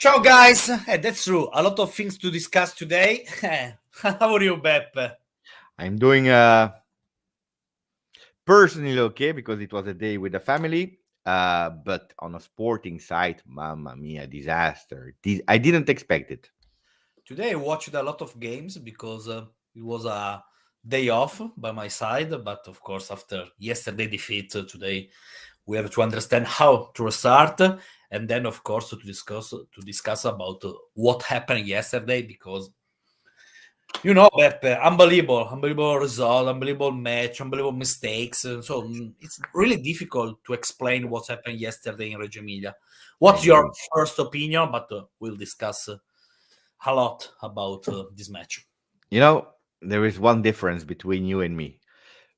Ciao guys, that's true. A lot of things to discuss today. How are you, Beppe? I'm doing personally okay because it was a day with the family. But on a sporting side, mamma mia, disaster. I didn't expect it. Today I watched a lot of games because it was a day off by my side. But of course, after yesterday defeat, today we have to understand how to restart, and then of course to discuss about what happened yesterday because Beppe, unbelievable result, unbelievable match, unbelievable mistakes. So it's really difficult to explain what's happened yesterday in Reggio Emilia. What's your first opinion? But we'll discuss a lot about this match. You know, there is one difference between you and me.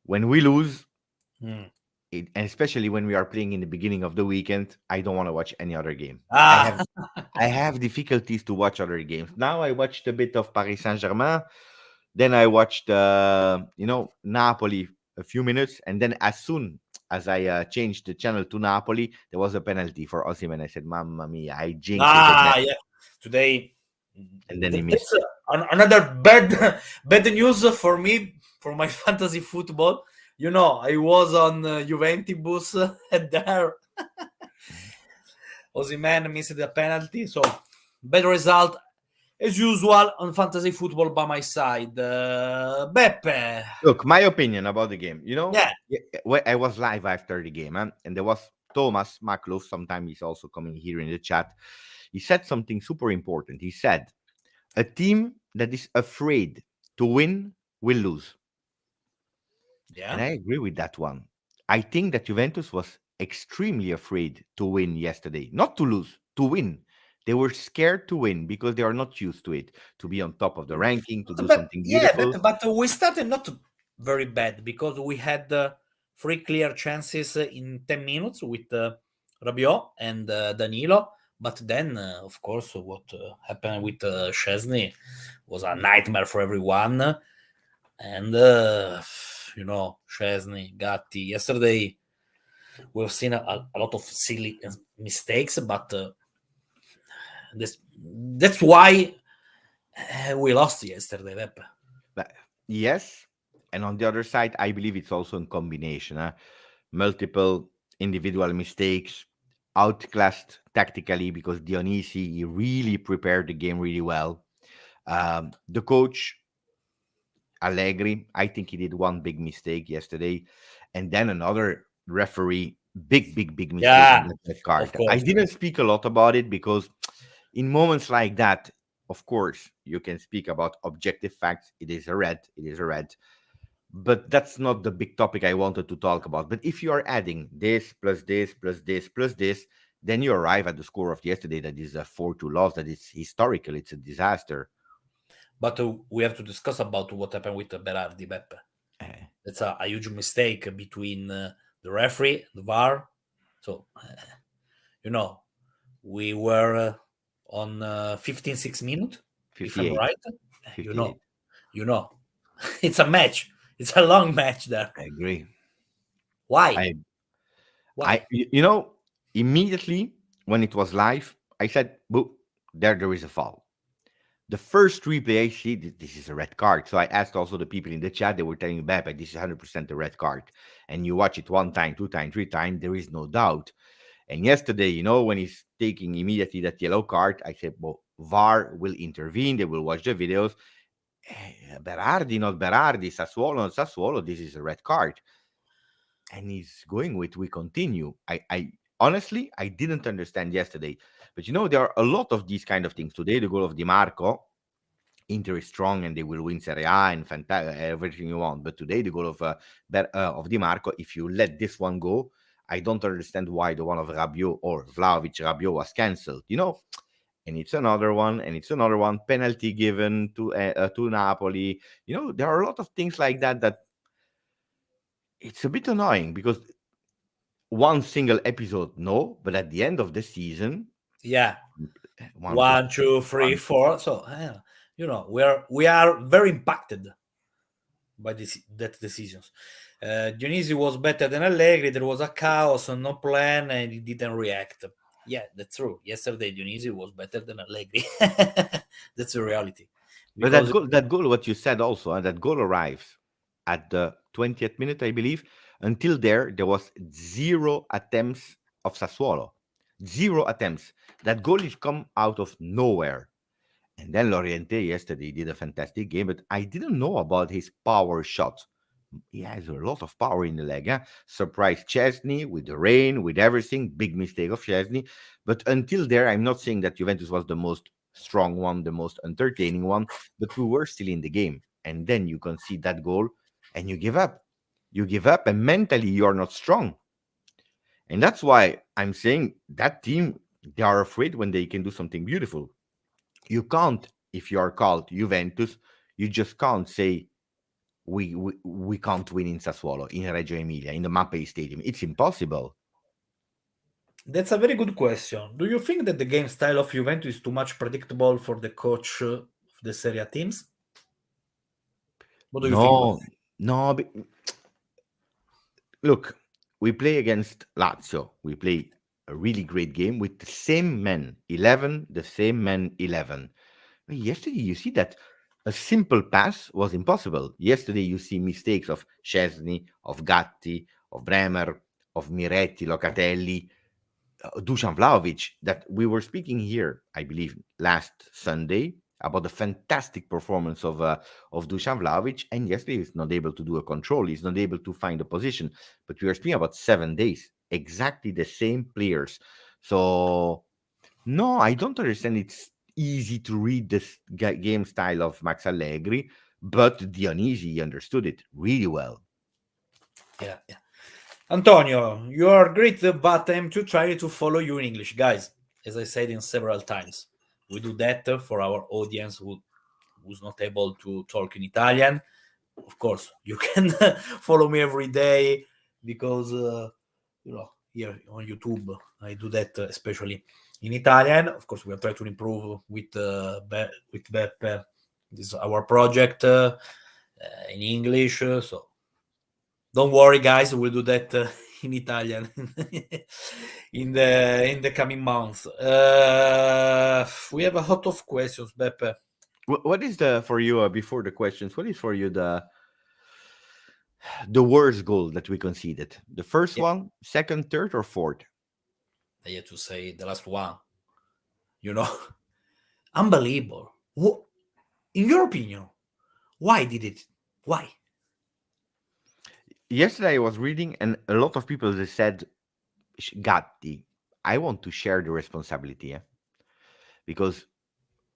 When we lose, and especially when we are playing in the beginning of the weekend, I don't want to watch any other game. I have difficulties to watch other games. Now I watched a bit of Paris Saint-Germain. Then I watched, Napoli a few minutes, and then as soon as I changed the channel to Napoli, there was a penalty for Osimhen. I said, "Mamma mia, I jinxed it again." Yeah. Today, And then he missed. Another bad news for me for my fantasy football. I was on Juventus and there Osimhen missed the penalty, so bad result as usual on fantasy football by my side. Beppe. Look, my opinion about the game. Yeah. I was live after the game, and there was Thomas Maklov. Sometimes he's also coming here in the chat. He said something super important. He said, "A team that is afraid to win will lose." Yeah. And I agree with that one. I think that Juventus was extremely afraid to win yesterday, not to lose, to win. They were scared to win because they are not used to it, to be on top of the ranking, to do something beautiful. But we started not very bad because we had 3 clear chances in 10 minutes with Rabiot and Danilo. But then, of course, what happened with Szczesny was a nightmare for everyone. And, Szczesny, Gatti. Yesterday, we've seen a lot of silly mistakes, but that's why we lost yesterday, Beppe. But yes, and on the other side, I believe it's also a combination. Multiple individual mistakes, outclassed tactically because Dionisi he really prepared the game really well. The coach Allegri, I think he did one big mistake yesterday, and then another referee big mistake in that card. I didn't speak a lot about it because in moments like that, of course, you can speak about objective facts. It is a red. But that's not the big topic I wanted to talk about. But if you are adding this plus this plus this plus this, then you arrive at the score of yesterday that is a 4-2 loss. That is historical. It's a disaster. But we have to discuss about what happened with Berardi, Beppe. It's a huge mistake between the referee, the VAR. So, we were on 15-6 minutes, if I'm right. 58. It's a match. It's a long match there. I agree. Why? Immediately when it was live, I said, "Boo, there is a foul." The first replay I see, this is a red card. So I asked also the people in the chat, they were telling me, "Beppe, this is 100% a red card." And you watch it 1 time, 2 time, 3 time, there is no doubt. And yesterday, when he's taking immediately that yellow card, I said, well, VAR will intervene. They will watch the videos. Berardi, not Berardi, Sassuolo, not Sassuolo, this is a red card. And he's going with, we continue. I honestly, I didn't understand yesterday. But there are a lot of these kind of things. Today, the goal of Di Marco, Inter is strong and they will win Serie A and everything you want. But today, the goal of Di Marco, if you let this one go, I don't understand why the one of Rabiot or Vlahovic-Rabiot was cancelled. And it's another one, penalty given to Napoli. There are a lot of things like that it's a bit annoying because one single episode, no, but at the end of the season, 1, 2, 3, 4. So we are very impacted by that decisions. Dionisi was better than Allegri. There was a chaos, no plan, and he didn't react. Yeah, that's true. Yesterday Dionisi was better than Allegri. That's the reality. But Because that goal, what you said also, and that goal arrives at the 20th minute, I believe. Until there was zero attempts of Sassuolo. Zero attempts. That goal is come out of nowhere. And then Loriente yesterday did a fantastic game, but I didn't know about his power shot. He has a lot of power in the leg. Huh? Surprised Chesney with the rain, with everything. Big mistake of Chesney. But until there, I'm not saying that Juventus was the most strong one, the most entertaining one, but we were still in the game. And then you concede that goal and you give up. You give up, and mentally you are not strong. And that's why I'm saying that team, they are afraid when they can do something beautiful. You can't, if you are called Juventus, you just can't say we can't win in Sassuolo, in Reggio Emilia, in the Mapei Stadium. It's impossible. that's a very good question. Do you think that the game style of Juventus is too much predictable for the coach of the Serie A teams? What do you think? No, no. Look, we play against Lazio. We play a really great game with the same men, 11, the same men, 11. Yesterday, you see that a simple pass was impossible. Yesterday, you see mistakes of Chesney, of Gatti, of Bremer, of Miretti, Locatelli, Dusan Vlahovic, that we were speaking here, I believe, last Sunday about the fantastic performance of Dusan Vlahovic, and yesterday he's not able to do a control, he's not able to find a position. But we are speaking about 7 days, exactly the same players. So no, I don't understand. It's easy to read this game style of Max Allegri, but Dionisi understood it really well. Yeah, yeah. Antonio, you are great, but I'm too tired to follow you in English. Guys, as I said in several times, we do that for our audience who's not able to talk in Italian. Of course, you can follow me every day because, here on YouTube, I do that especially in Italian. Of course, we are trying to improve with Beppe. This is our project in English. So don't worry, guys. We'll do that in Italian in the coming months. We have a lot of questions, Beppe. What is the for you before the questions? What is for you the worst goal that we conceded? The first Yeah, one, second, third, or fourth? I have to say the last one. You know, unbelievable. In your opinion, why did it? Why? Yesterday I was reading, and a lot of people they said, Gatti, I want to share the responsibility, because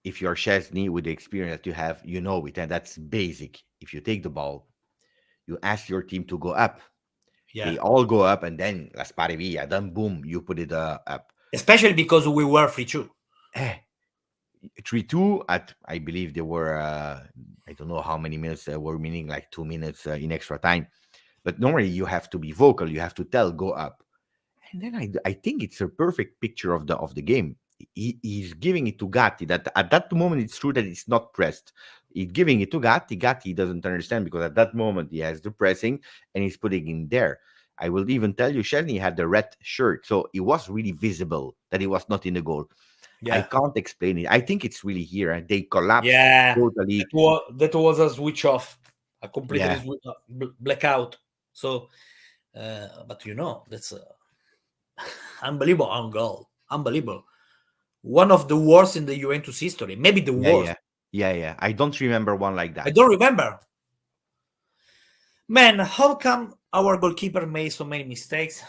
if you're Chesney with the experience that you have, you know it, and that's basic. If you take the ball, you ask your team to go up. Yeah, They all go up, and then la spari via. Then boom, you put it up. especially because we were free too. Eh, 3-2 at, I believe there were, I don't know how many minutes were meaning, like 2 minutes in extra time. But normally you have to be vocal. You have to tell, go up. And then I think it's a perfect picture of the game. He's giving it to Gatti. That at that moment it's true that it's not pressed. He's giving it to Gatti. Gatti doesn't understand because at that moment he has the pressing and he's putting in there. I will even tell you, Chesney had the red shirt, so it was really visible that he was not in the goal. I Yeah, can't explain it. I think it's really here. And they collapsed yeah. totally. That was a switch off, a completely Yeah, blackout. So, but that's unbelievable on goal. Unbelievable. One of the worst in the Juventus history. Maybe the yeah, worst. yeah, yeah. I don't remember one like I that. don't remember. Man, how come our goalkeeper made so many mistakes?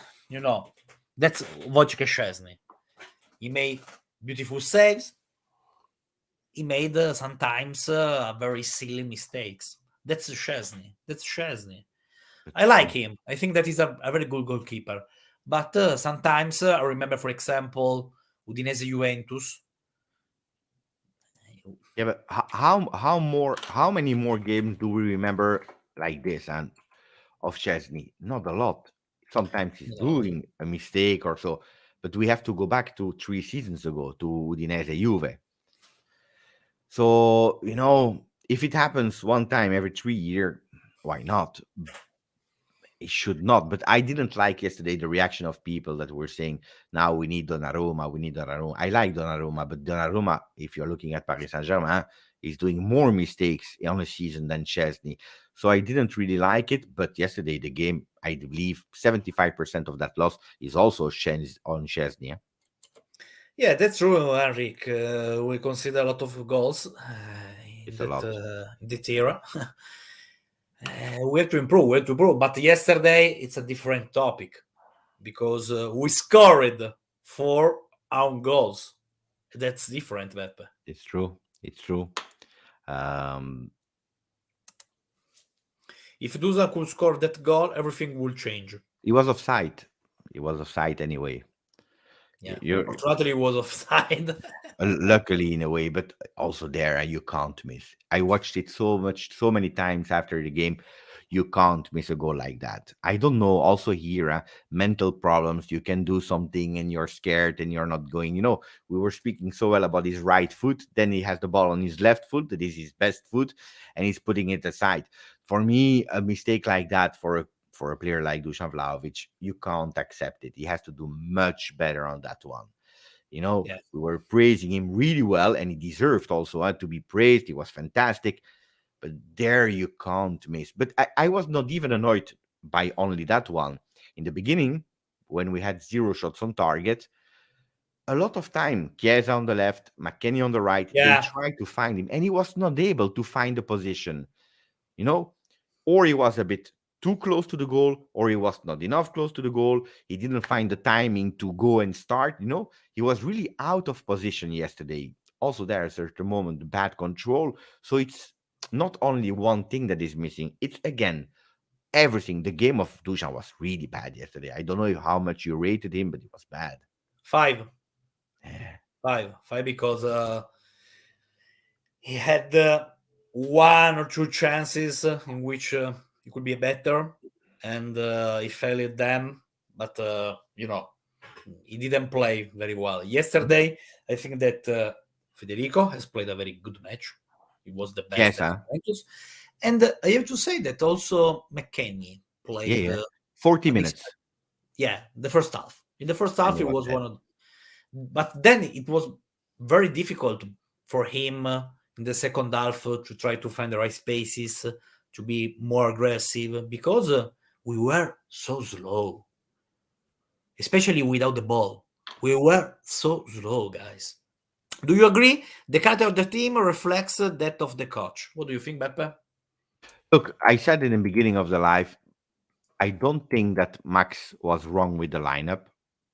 That's Wojciech Szczesny. He made beautiful saves. He made sometimes very silly mistakes. That's Szczesny. That's Szczesny. I That's like true. him. I think that he's a very good goalkeeper. But sometimes I remember, for example, Udinese Juventus. Yeah, but how many more games do we remember like this and of Chesney? Not a lot. Sometimes he's doing a mistake or so, but we have to go back to 3 seasons ago to Udinese Juve. So if it happens one time every 3 years, why not? It should not, but I didn't like yesterday the reaction of people that were saying, now we need Donnarumma, we need Donnarumma. I like Donnarumma, but Donnarumma, if you're looking at Paris Saint-Germain, is doing more mistakes on a season than Chesney. So I didn't really like it, but yesterday the game, I believe 75% of that loss is also on Chesney. Yeah, that's true, Henrik. We consider a lot of goals It's a lot. in that era. We have to improve. We have to improve. But yesterday, it's a different topic because we scored 4 own goals. That's different, Beppe. It's true. It's true. If Dusan could score that goal, everything will change. He was offside. He was offside anyway. Yeah, You're unfortunately, it was offside. luckily in a way, but also there you can't miss. I watched it so many times after the game. You can't miss a goal like that. I don't know. Also here, mental problems. You can do something and you're scared and you're not going. We were speaking so well about his right foot. Then he has the ball on his left foot. That is his best foot, and he's putting it aside. For me, a mistake like that for a player like Dusan Vlahovic, you can't accept it. He has to do much better on that one. Yeah. We were praising him really well, and he deserved also to be praised. He was fantastic, but there you can't miss. But I was not even annoyed by only that one. In the beginning, when we had 0 shots on target, a lot of time, Chiesa on the left, McKennie on the right, they Yeah. tried to find him, and he was not able to find the position, or he was a bit too close to the goal, or he was not enough close to the goal. He didn't find the timing to go and start. He was really out of position yesterday. Also, there is at the moment bad control. So it's not only one thing that is missing. It's again everything. The game of Dusan was really bad yesterday. I don't know how much you rated him, but it was bad. 5. Yeah. 5 because he had 1 or 2 chances in which he could be better, and he failed at them. But he didn't play very well yesterday. I think that Federico has played a very good match. He was the best at Juventus, and I have to say that also McKennie played. Yeah. 40 minutes. The first half. In the first half, he was one of. But then it was very difficult for him in the second half to try to find the right spaces, to be more aggressive, because we were so slow, especially without the ball. We were so slow, guys. Do you agree? The character of the team reflects that of the coach. What do you think, Beppe? Look, I said in the beginning of the live, I don't think that Max was wrong with the lineup,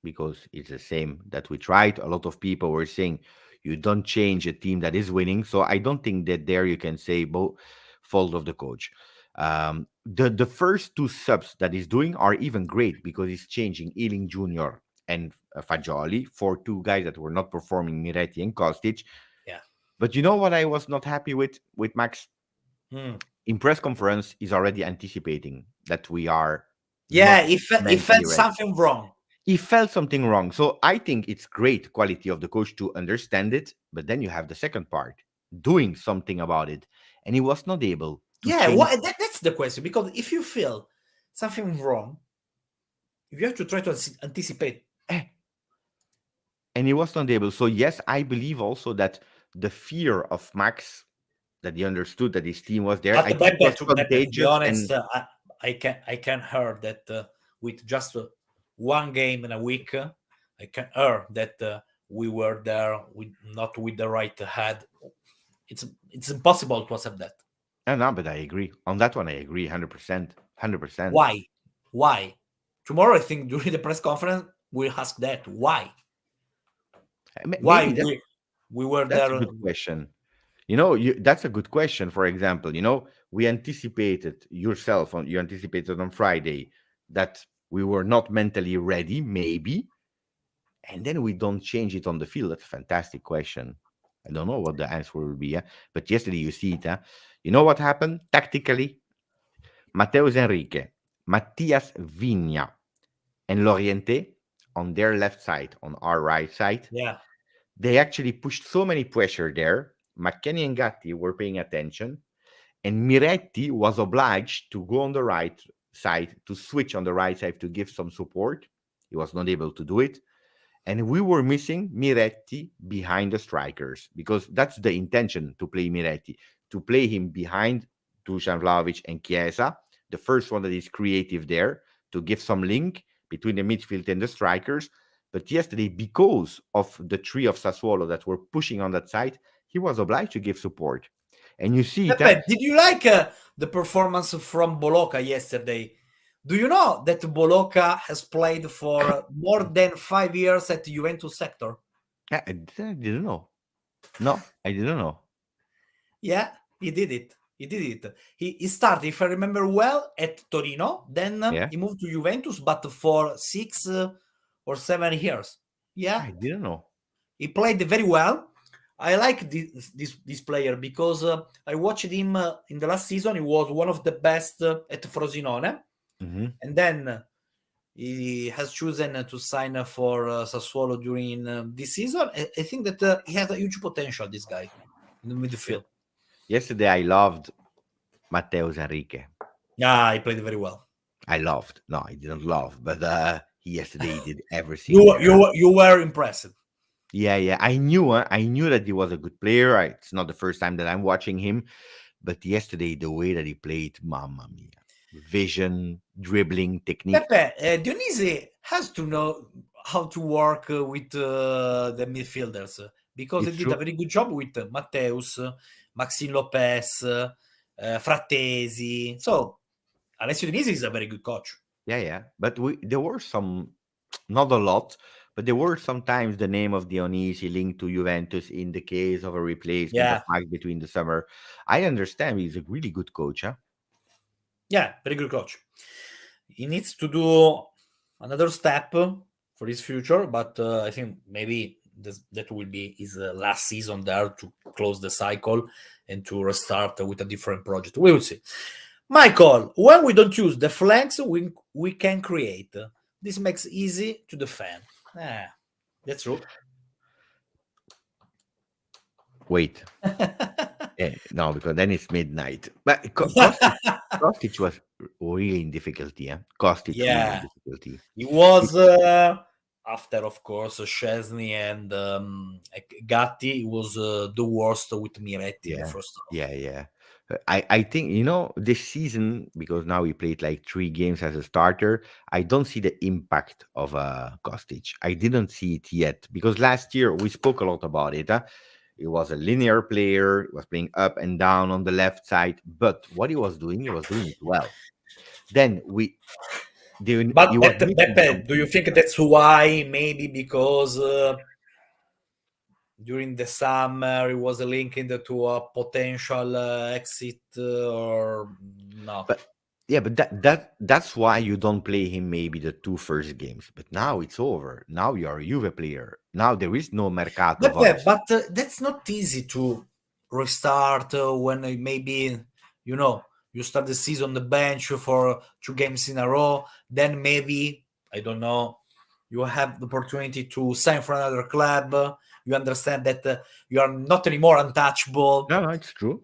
because it's the same that we tried. A lot of people were saying you don't change a team that is winning. So I don't think that there you can say both fault of the coach. The first 2 subs that he's doing are even great, because he's changing Ealing Jr. and Fagioli for 2 guys that were not performing, Miretti and Kostic. Yeah. But you know what I was not happy with Max? In press conference, he's already anticipating that we are. Yeah, he felt something wrong. He felt something wrong. So I think it's great quality of the coach to understand it, but then you have the second part, doing something about it, and he was not able to change. That's the question, because if you feel something wrong, you have to try to anticipate. And he was not able. So yes, I believe also that the fear of Max, that he understood that his team was there. But I think it was contagious. To be honest, I can hear that with just 1 game in a week, I can hear that we were there not with the right head. It's impossible to accept that. No, but I agree on that one. I agree 100%. Why? Tomorrow, I think during the press conference, we'll ask that. Why? Why we were that's there? A good question. That's a good question. For example, we anticipated you anticipated on Friday that we were not mentally ready, maybe, and then we don't change it on the field. That's a fantastic question. I don't know what the answer will be, but yesterday you see it. You know what happened tactically? Mateus Enrique, Matias Vigna, and Loriente on their left side, on our right side. Yeah. They actually pushed so many pressure there. McKennie and Gatti were paying attention, and Miretti was obliged to go on the right side to switch on the right side to give some support. He was not able to do it. And we were missing Miretti behind the strikers because that's the intention to play Miretti, to play him behind Dusan Vlahovic and Chiesa, the first one that is creative there, to give some link between the midfield and the strikers. But yesterday, because of the three of Sassuolo that were pushing on that side, he was obliged to give support. And you see that. Pepe, did you like the performance from Bologna yesterday? Do you know that Bologna has played for more than 5 years at the Juventus sector? I didn't know. No, I didn't know. Yeah, he did it. He did it. He started, if I remember well, at Torino. Then Yeah, he moved to Juventus, but for 6 or 7 years. Yeah, I didn't know. he played very well. I like this player because I watched him in the last season. He was one of the best at Frosinone. Mm-hmm. And then he has chosen to sign for Sassuolo during this season. I think that he has a huge potential, this guy, in the midfield. Yesterday, I loved Matteus Enrique. Yeah, he played very well. I loved. No, I didn't love, but yesterday he did everything. You were impressed. Yeah. I knew that he was a good player. It's not the first time that I'm watching him, but yesterday the way that he played, mamma mia, vision, dribbling, technique. Pepe, Dionisi has to know how to work with the midfielders because It's he did true. a very good job with Matteus, Maxine Lopez, Frattesi. So Alessio Dionisi is a very good coach. Yeah. But there were some, not a lot, but there were sometimes the name of Dionisi linked to Juventus in the case of a replacement of Mike between the summer. I understand he's a really good coach, huh? Yeah, very good coach. He needs to do another step for his future, but I think maybe that will be his last season there to close the cycle and to restart with a different project. We will see. Michael, when we don't use the flanks, we can create. This makes easy to defend. That's true. Wait. No, because then it's midnight. But Kostic was really in difficulty. Yeah, Kostic really in difficulty. He was after, of course, Szczesny and Gatti. It was the worst with Miretti in the first half. Yeah. I think this season, because now we played like 3 games as a starter. I don't see the impact of Kostic. I didn't see it yet because last year we spoke a lot about it. He was a linear player. He was playing up and down on the left side, but what he was doing it well. Then But Pepe, do you think that's why? Maybe because during the summer it was linked to a potential exit or no? But that's why you don't play him maybe the 2 first games. But now it's over. Now you're a Juve player. Now there is no mercato. But that's not easy to restart when maybe you start the season on the bench for 2 games in a row. Then maybe, I don't know, you have the opportunity to sign for another club. You understand that you are not anymore untouchable. No, it's true.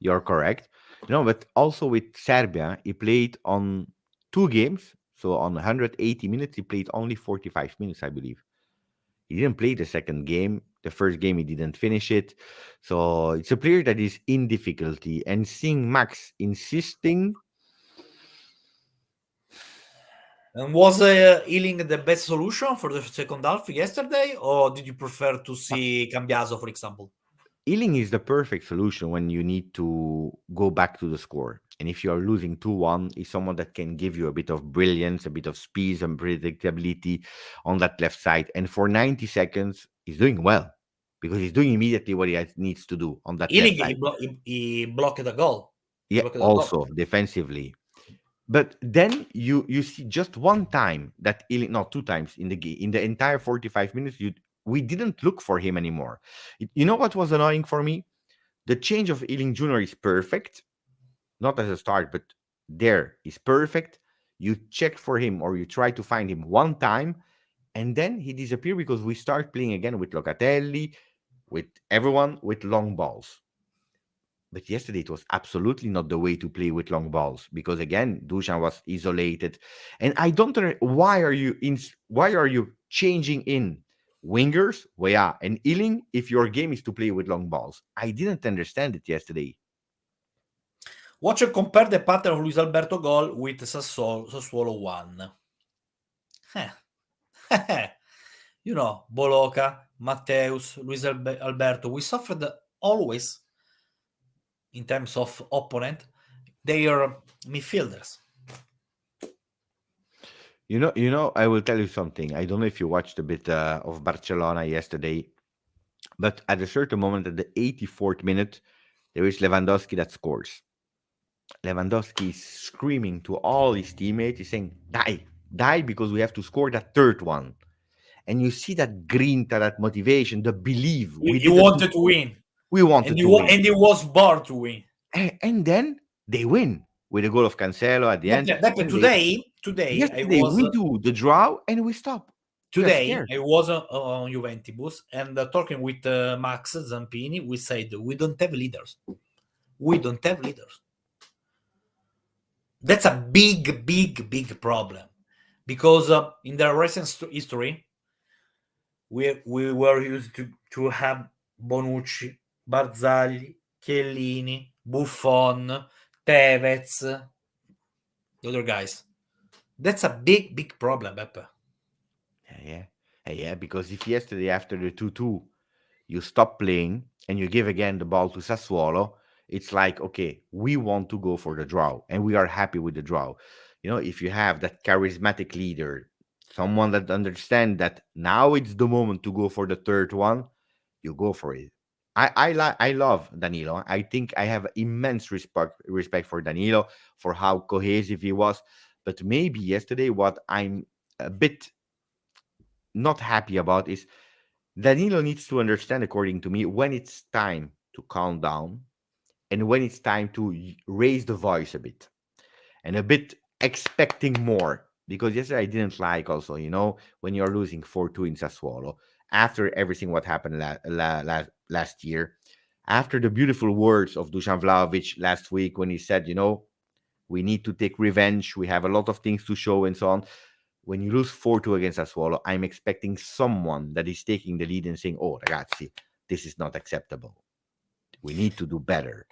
You're correct. But also with Serbia, he played on 2 games. So on 180 minutes, he played only 45 minutes, I believe. He didn't play the second game. The first game, he didn't finish it. So it's a player that is in difficulty. And seeing Max insisting. And was Healing the best solution for the second half yesterday? Or did you prefer to see Cambiaso, for example? Healing is the perfect solution when you need to go back to the score. And if you are losing 2-1, is someone that can give you a bit of brilliance, a bit of speed and predictability on that left side. And for 90 seconds, he's doing well because he's doing immediately what he needs to do on that Healing, left side. he blocked a goal. Yeah, also defensively. But then you see just one time that Healing, no, 2 times in the entire 45 minutes, we didn't look for him anymore. You know what was annoying for me? The change of Ealing Jr. is perfect. Not as a start, but there is perfect. You check for him or you try to find him one time, and then he disappears because we start playing again with Locatelli, with everyone, with long balls. But yesterday it was absolutely not the way to play with long balls because again Dusan was isolated, and I don't know why are you changing in wingers, Weah and Ealing if your game is to play with long balls? I didn't understand it yesterday. Watch and compare the pattern of Luis Alberto goal with Sassuolo 1. Boloca, Matteus, Luis Alberto, we suffered always in terms of opponent, their midfielders. I will tell you something. I don't know if you watched a bit of Barcelona yesterday, but at a certain moment, at the 84th minute, there is Lewandowski that scores. Lewandowski is screaming to all his teammates, he's saying, die, die, because we have to score that third one. And you see that grinta, that motivation, the belief. You wanted to win. We wanted to win. And he was born to win. And then they win with a goal of Cancelo at the end. Today we do the draw and we stop. Today I was on Juventus and talking with Max Zampini, we said we don't have leaders. We don't have leaders. That's a big, big, big problem because in the recent history, we were used to have Bonucci, Barzagli, Chiellini, Buffon, Tevez, the other guys. That's a big, big problem, Beppe. Yeah, because if yesterday after the 2-2 you stop playing and you give again the ball to Sassuolo, it's like, okay, we want to go for the draw and we are happy with the draw. If you have that charismatic leader, someone that understands that now it's the moment to go for the third one, you go for it. I love Danilo. I think I have immense respect for Danilo, for how cohesive he was. But maybe yesterday what I'm a bit not happy about is Danilo needs to understand, according to me, when it's time to calm down and when it's time to raise the voice a bit and a bit expecting more. Because yesterday I didn't like also, when you're losing 4-2 in Sassuolo, after everything what happened last year, after the beautiful words of Dusan Vlahovic last week when he said, we need to take revenge, we have a lot of things to show and so on. When you lose 4-2 against Sassuolo, I'm expecting someone that is taking the lead and saying, oh, ragazzi, this is not acceptable. We need to do better.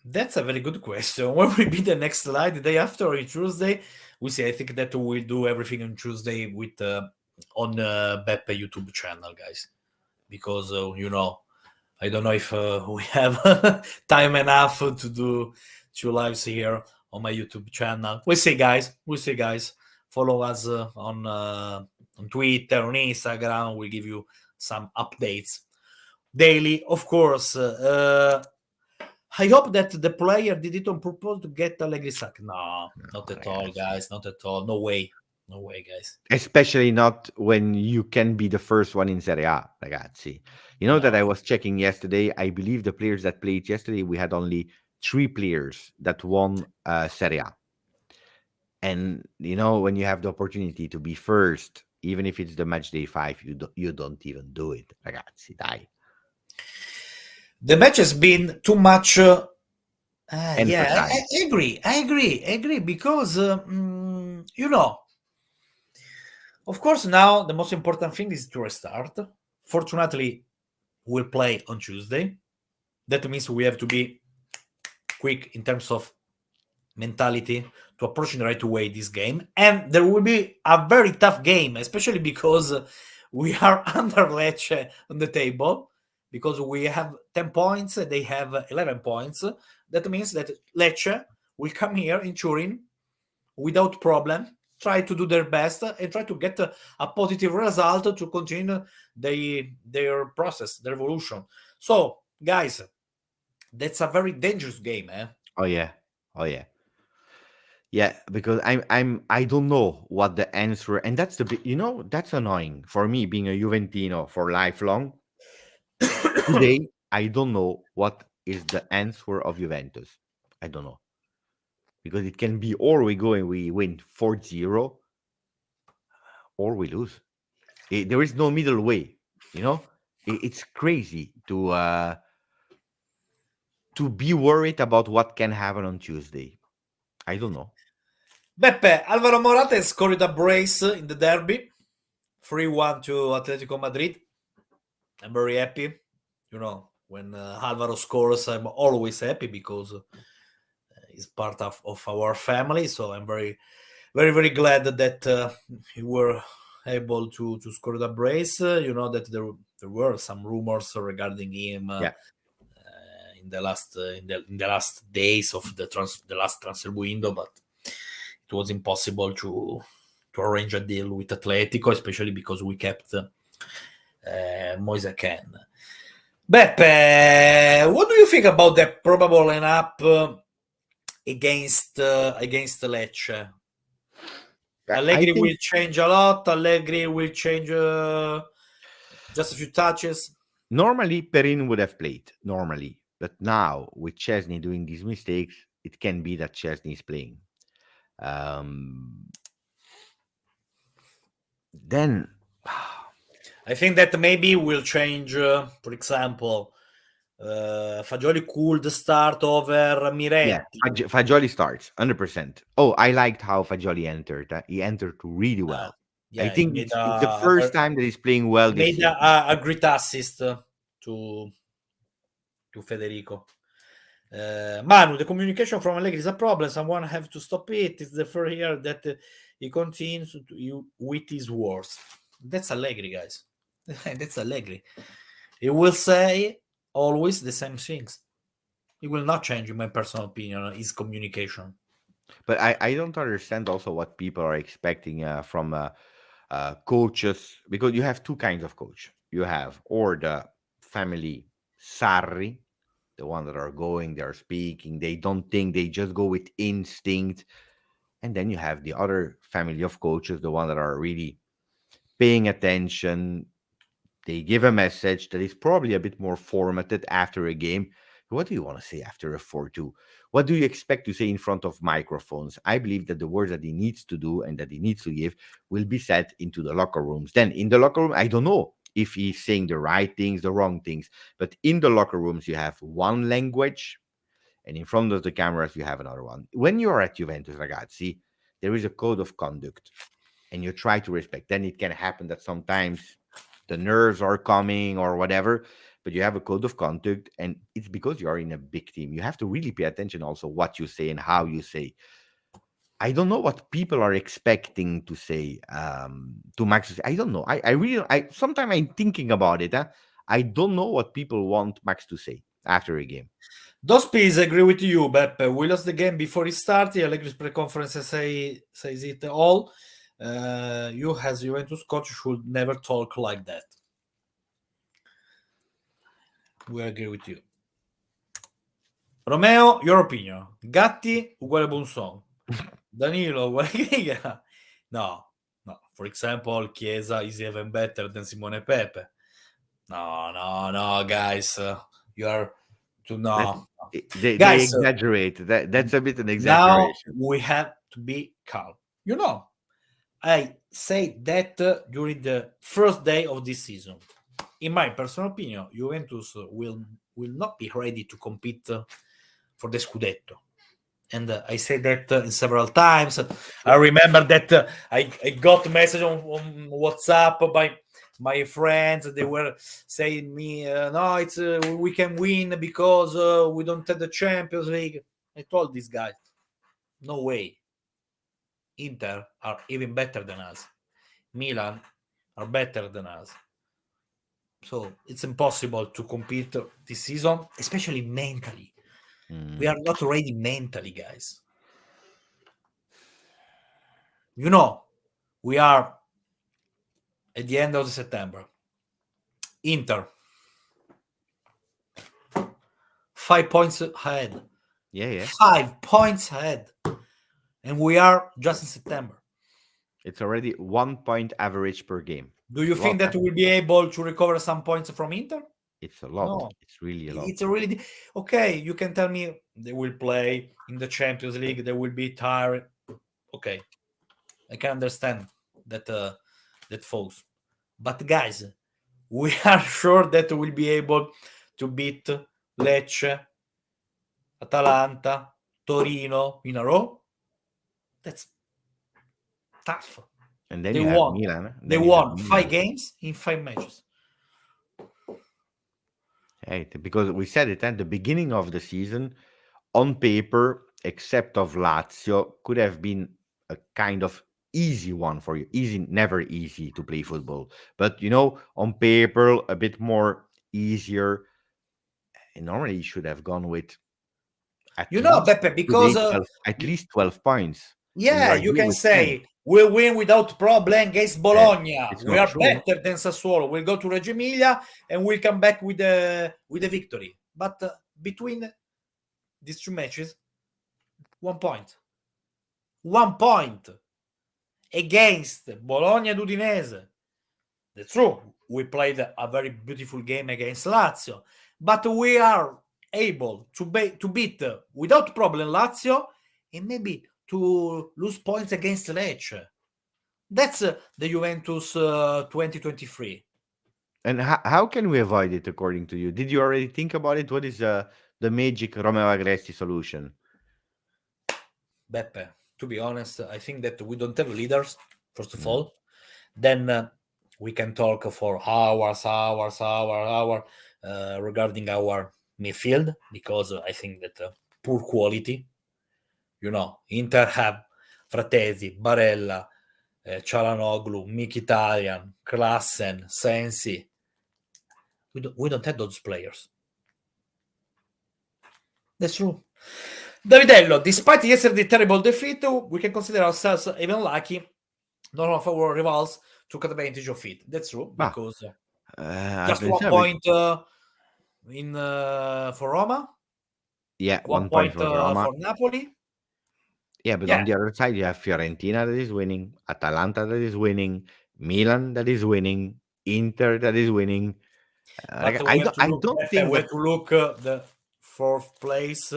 That's a very good question. When will be the next slide? The day after or Tuesday? We see. I think that we'll do everything on Tuesday with on Beppe YouTube channel, guys. Because, I don't know if we have time enough to do 2 lives here on my YouTube channel. We'll see, guys. Follow us on Twitter, on Instagram. We'll give you some updates daily, of course. I hope that the player did it on purpose to get Allegri sacked. No, not at all, guys. Not at all. No way, guys. Especially not when you can be the first one in Serie A, ragazzi. That I was checking yesterday. I believe the players that played yesterday, we had only 3 players that won Serie A. And when you have the opportunity to be first, even if it's the match day 5, you don't even do it, ragazzi. Dai. The match has been too much. I agree. Because of course, now the most important thing is to restart. Fortunately, we'll play on Tuesday. That means we have to be quick in terms of mentality to approach in the right way this game, and there will be a very tough game, especially because we are under Lecce on the table, because we have 10 points, they have 11 points. That means that Lecce will come here in Turin without problem, try to do their best and try to get a positive result to continue their process, their evolution. So, guys, that's a very dangerous game, eh? Oh yeah. Yeah, because I don't know what the answer, and that's that's annoying for me being a Juventino for lifelong. Today, I don't know what is the answer of Juventus. I don't know. Because it can be or we go and we win 4-0 or we lose. There is no middle way, It's crazy to to be worried about what can happen on Tuesday. I don't know. Beppe, Alvaro Morata scored a brace in the derby, 3-1 to Atletico Madrid. I'm very happy. When Alvaro scores, I'm always happy because he's part of our family. So I'm very, very, very glad that we were able to score the brace. That there were some rumors regarding him in the last days of the last transfer window, but it was impossible to arrange a deal with Atletico, especially because we kept Moise Kean. Beppe, what do you think about the probable lineup against Lecce? Allegri will change a lot. Allegri will change just a few touches. Normally, Perin would have played, normally. But now, with Chesney doing these mistakes, it can be that Chesney is playing. Then I think that maybe we'll change, for example, Fagioli could start over Miretti. Yeah, Fagioli starts 100%. Oh, I liked how Fagioli entered. He entered really well. I think it's the first time that he's playing well this season. Made a great assist to Federico. Manu, the communication from Allegri is a problem. Someone have to stop it. It's the first year that he continues with his words. That's Allegri, guys. That's Allegri. He will say always the same things. He will not change, in my personal opinion, his communication. But I don't understand also what people are expecting from coaches, because you have two kinds of coach. You have or the family Sarri, the one that are going, they are speaking, they don't think, they just go with instinct. And then you have the other family of coaches, the one that are really paying attention. They give a message that is probably a bit more formatted after a game. What do you want to say after a 4-2? What do you expect to say in front of microphones? I believe that the words that he needs to do and that he needs to give will be said into the locker rooms. Then in the locker room, I don't know if he's saying the right things, the wrong things. But in the locker rooms, you have one language, and in front of the cameras, you have another one. When you're at Juventus, ragazzi, there is a code of conduct, and you try to respect. Then it can happen that sometimes the nerves are coming or whatever, but you have a code of conduct, and it's because you are in a big team. You have to really pay attention also what you say and how you say. I don't know what people are expecting to say to Max. I don't know. I sometimes I'm thinking about it. I don't know what people want Max to say after a game. Those P's agree with you, Beppe. We lost the game before it started. Allegri's pre-conference says it all. You as Juventus coach should never talk like that. We agree with you. Romeo, your opinion. Gatti uguale Buonson. Danilo uguale Griga. No. For example, Chiesa is even better than Simone Pepe. No, guys. You are too no. They exaggerate. That's a bit an exaggeration. Now we have to be calm. I say that during the first day of this season. In my personal opinion, Juventus will not be ready to compete for the Scudetto. And I say that several times. I remember that I got a message on WhatsApp by my friends. They were saying me, no, it's we can win because we don't have the Champions League. I told these guys, no way. Inter are even better than us. Milan are better than us. So it's impossible to compete this season, especially mentally. We are not ready mentally, guys. We are at the end of September. Inter 5 points ahead. Yeah. 5 points ahead. And we are just in September. It's already 1 point average per game. Do you think that we'll be able to recover some points from Inter? It's a lot. No. It's really a lot. It's really okay. You can tell me they will play in the Champions League. They will be tired. Okay, I can understand that folks. But guys, we are sure that we'll be able to beat Lecce Atalanta, Torino in a row. That's tough. And then They you have won. Milan. They Then you have won 5 Milan. games in 5 matches. Hey, because we said it at the beginning of the season, on paper, except of Lazio, could have been a kind of easy one for you. Easy, never easy to play football. But on paper, a bit more easier. And normally you should have gone with at least Beppe, today because 12, at least 12 points. And you yeah, are you here can with 10. say we'll win without problem against Uh, Bologna. it's We not are true. better than Sassuolo. We'll go to Reggio Emilia and we'll come back with a victory. But between these 2 matches, 1 point. 1 point against Bologna and Udinese. That's true. We played a very beautiful game against Lazio, but we are able to beat without problem Lazio and maybe to lose points against Lecce. That's the Juventus 2023. And how can we avoid it, according to you? Did you already think about it? What is the magic Romeo Agresti solution? Beppe, to be honest, I think that we don't have leaders, first of Mm. all. Then we can talk for hours regarding our midfield, because I think that poor quality. Inter have Fratesi, Barella, Cialanoglu, Mkhitaryan, Klassen, Sensi. We don't have those players. That's true. Davidello, despite yesterday's terrible defeat, we can consider ourselves even lucky. None of our rivals took advantage of it. That's true, because just 1 point in for Roma. Yeah, 1 1 point point for Roma. for Napoli. Yeah, but Yeah. on the other side, you have Fiorentina that is winning, Atalanta that is winning, Milan that is winning, Inter that is winning. But I we have don't. to I look. don't think We that. have to look the 4th place.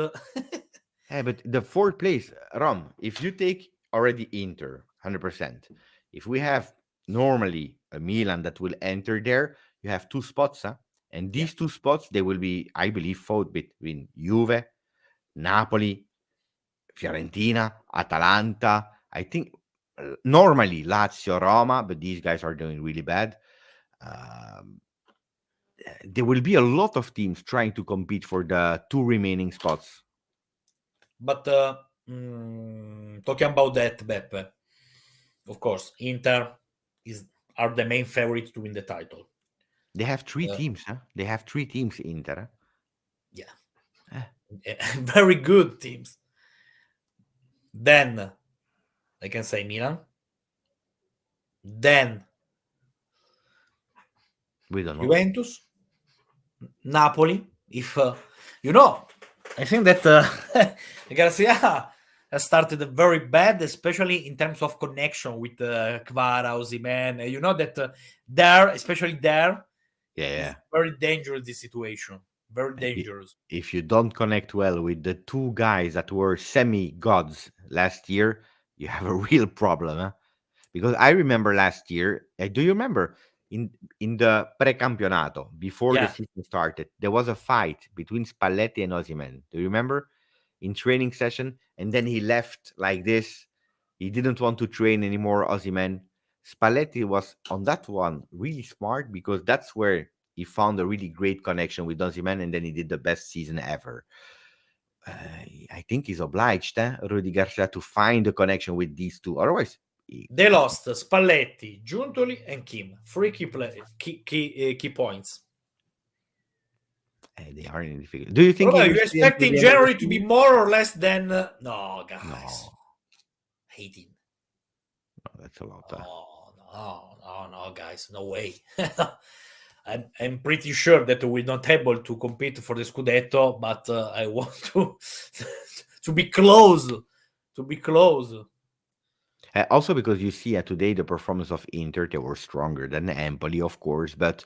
Yeah, but the 4th place, Rom. If you take already Inter, 100%. If we have normally a Milan that will enter there, you have 2 spots, huh? And these 2 spots they will be, I believe, fought between Juve, Napoli, Fiorentina, Atalanta. I think normally Lazio, Roma, but these guys are doing really bad. There will be a lot of teams trying to compete for the 2 remaining spots. But talking about that, Beppe, of course, Inter are the main favorites to win the title. They have 3 teams, huh? They have 3 teams, Inter. Yeah. Very good teams. Then I can say Milan. Then We don't know. Juventus, Napoli. If I think that Garcia has started very bad, especially in terms of connection with Kvara, Osimhen. You know that especially there, Yeah. it's very dangerous, this situation. Very dangerous. If you don't connect well with the 2 guys that were semi-gods last year, you have a real problem, huh? Because I remember last year, do you remember in the pre-campionato, before the Yeah. season started, there was a fight between Spalletti and Osimhen. Do you remember? In training session, and then he left like this. He didn't want to train anymore, Osimhen. Spalletti was on that one really smart, because that's where he found a really great connection with Osimhen, and then he did the best season ever. I think he's obliged, Rudy Garcia, to find a connection with these 2. Otherwise, They lost Spalletti, Giuntoli, and Kim. 3 key points. They are in difficulty. Do you think Are he will you stay until expecting the end of the January to be season? more or less than no, guys? No. 18. No, that's a lot. No, guys, no way. I'm pretty sure that we're not able to compete for the Scudetto, but I want to to be close. To be close. Also, because you see today the performance of Inter, they were stronger than Empoli, of course, but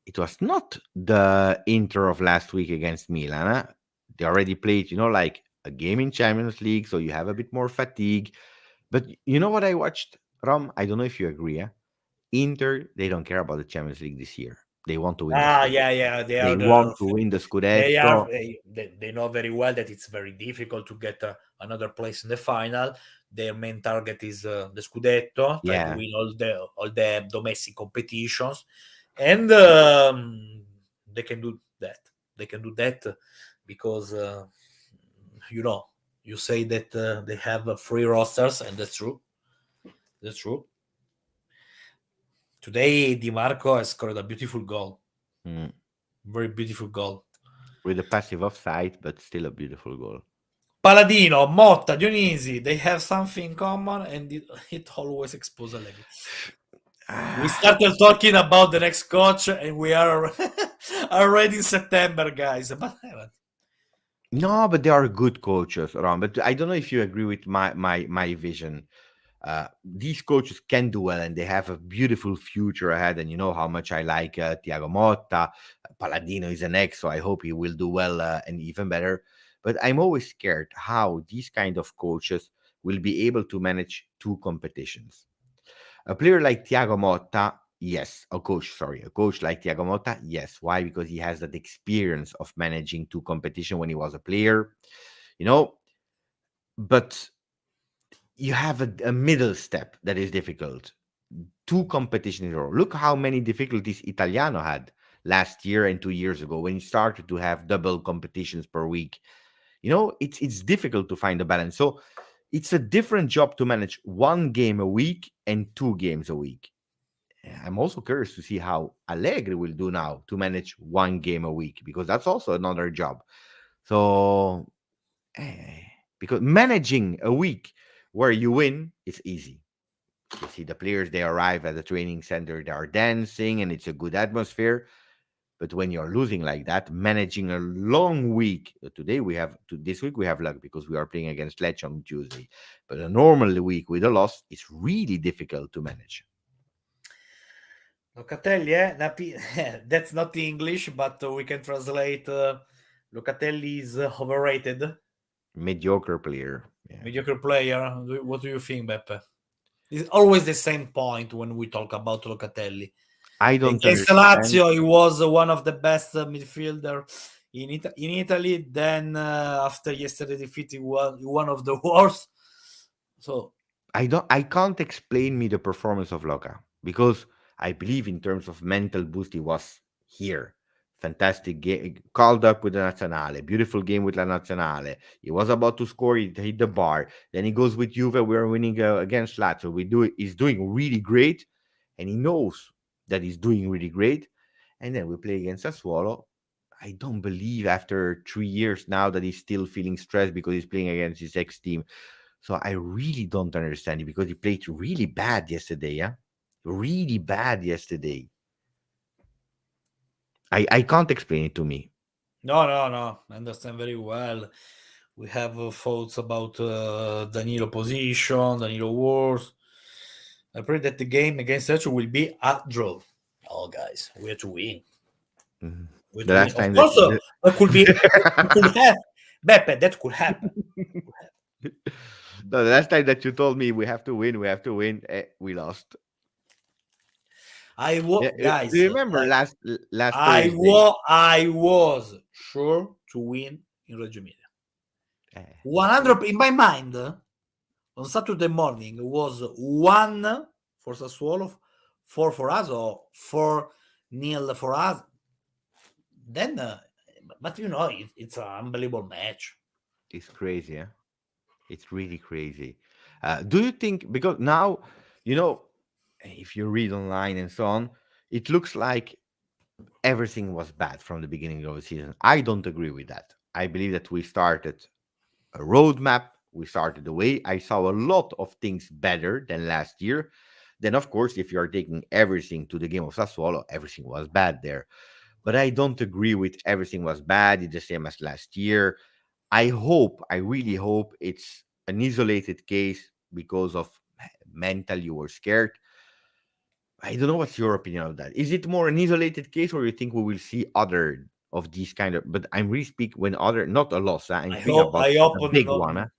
it was not the Inter of last week against Milan. They already played, like a game in Champions League, so you have a bit more fatigue. But you know what I watched, Rom? I don't know if you agree. Inter, they don't care about the Champions League this year. They want to win the Scudetto. Yeah. They want to win the Scudetto. They know very well that it's very difficult to get another place in the final. Their main target is the Scudetto, try to win all the domestic competitions, and they can do that. They can do that because you say that they have free rosters, and that's true. That's true. Today, Di Marco has scored a beautiful goal. Very beautiful goal. With a passive offside, but still a beautiful goal. Paladino, Motta, Dionisi, they have something in common, and it always exposes a leg. We started talking about the next coach, and we are already in September, guys. No, but they are good coaches, Ron. But I don't know if you agree with my vision. These coaches can do well, and they have a beautiful future ahead. And you know how much I like Thiago Motta. Paladino is an ex, so I hope he will do well and even better. But I'm always scared how these kind of coaches will be able to manage two competitions. A player like Thiago Motta, yes. A coach like Thiago Motta, yes. Why? Because he has that experience of managing two competition when he was a player, But you have a middle step that is difficult. Two competitions in a row. Look how many difficulties Italiano had last year and 2 years ago when he started to have double competitions per week. It's difficult to find a balance. So it's a different job to manage one game a week and 2 games a week. I'm also curious to see how Allegri will do now to manage one game a week, because that's also another job. So, because managing a week where you win is easy. You see the players, they arrive at the training center, they are dancing, and it's a good atmosphere. But when you're losing like that, managing a long week, this week we have luck because we are playing against Lecce on Tuesday. But a normal week with a loss is really difficult to manage. Locatelli, that's not English, but we can translate. Locatelli is overrated. Mediocre player. Yeah. Mediocre player. What do you think, Beppe? It's always the same point when we talk about Locatelli. I don't Against Lazio, he was one of the best midfielder in Italy. Then after yesterday's defeat, he was one of the worst. So I can't explain me the performance of Loca, because I believe in terms of mental boost, he was here. Fantastic game, called up with the Nazionale, beautiful game with La Nazionale. He was about to score, he hit the bar. Then he goes with Juve, we're winning against Lazio. He's doing really great, and he knows that he's doing really great. And then we play against Sassuolo. I don't believe after 3 years now that he's still feeling stressed because he's playing against his ex team. So I really don't understand it, because he played really bad yesterday. Yeah, really bad yesterday. I can't explain it to me. No. I understand very well. We have thoughts about Danilo position, Danilo wars. I pray that the game against Lecce will be a draw. Oh, guys, we have to win. Mm-hmm. The last time that could be, could have. Beppe, that could happen. No, the last time that you told me we have to win, we lost. Guys, do you remember last I was sure to win in Reggio Emilia. 100 in my mind. On Saturday morning was 1 for Sassuolo, 4 for us, or 4-0 for us. Then, but it's an unbelievable match. It's crazy, yeah. It's really crazy. Do you think, because now, if you read online and so on, it looks like everything was bad from the beginning of the season. I don't agree with that. I believe that we started a roadmap. We started the way. I saw a lot of things better than last year. Then, of course, if you are taking everything to the game of Sassuolo, everything was bad there. But I don't agree with everything was bad. It's the same as last year. I really hope it's an isolated case because of mental, you were scared. I don't know what's your opinion of that. Is it more an isolated case, or you think we will see other of these kind of? But I'm really speaking when other, not a loss. I'm speaking about a big one.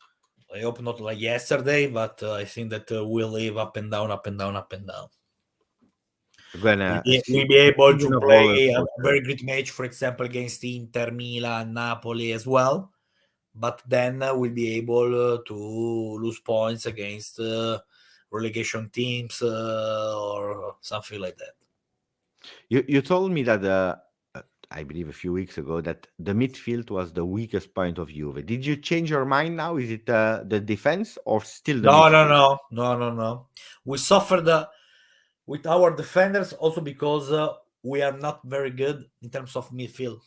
I hope not like yesterday, but I think that we'll live up and down, up and down, up and down. Gonna We'll be able season to of roller play a coaster. very great match, for example, against Inter, Milan, Napoli as well. But then we'll be able to lose points against relegation teams or something like that. You told me that I believe a few weeks ago that the midfield was the weakest point of Juve. Did you change your mind now? Is it the defense or still the midfield? No. We suffered with our defenders also because we are not very good in terms of midfield.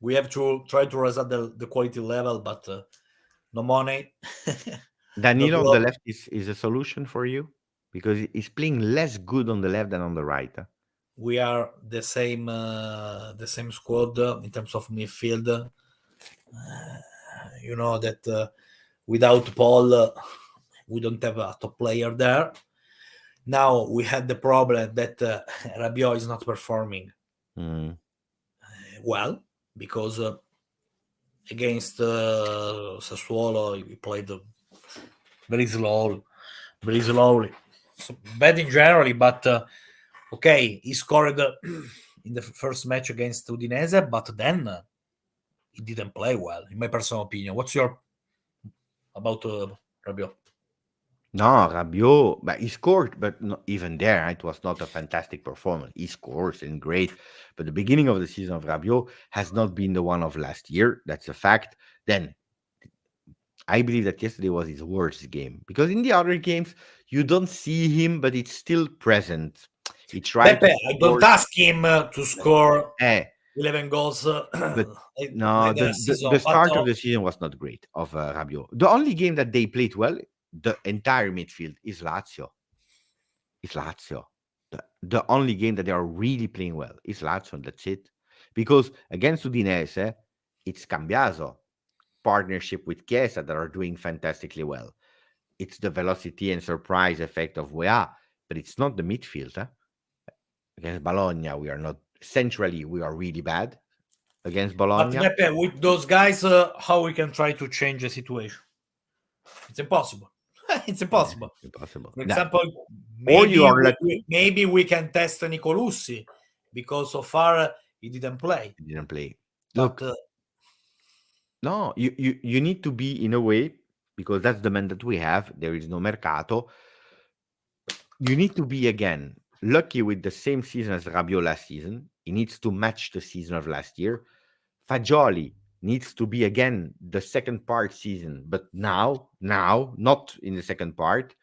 We have to try to raise up the quality level, but no money. Danilo on the left is a solution for you because he's playing less good on the left than on the right. We are the same squad in terms of midfield. You know that without Paul, we don't have a top player there. Now we had the problem that Rabiot is not performing well because against Sassuolo he played very slowly. So bad in general, but okay, he scored in the first match against Udinese, but then he didn't play well, in my personal opinion. What's your about Rabiot? No, Rabiot, but he scored, but not, even there, it was not a fantastic performance. He scores and great, but the beginning of the season of Rabiot has not been the one of last year. That's a fact. Then I believe that yesterday was his worst game because in the other games you don't see him, but it's still present. He tried. Pepe, I don't ask him to score 11 goals. But no, the start of the season was not great of Rabiot. The only game that they played well, the entire midfield, is Lazio. The only game that they are really playing well is Lazio, and that's it. Because against Udinese, it's Cambiaso, partnership with Chiesa that are doing fantastically well. It's the velocity and surprise effect of Weah, but it's not the midfield. Against Bologna, we are not centrally, we are really bad. Against Bologna, but Pepe, with those guys, how we can try to change the situation? It's impossible. It's impossible. Impossible. For example, maybe we can test Nicolussi because so far he didn't play. Look, no, you need to be in a way, because that's the man that we have. There is no mercato. You need to be again lucky with the same season as Rabiot last season. He needs to match the season of last year. Fagioli needs to be again the second part season, but now, not in the second part.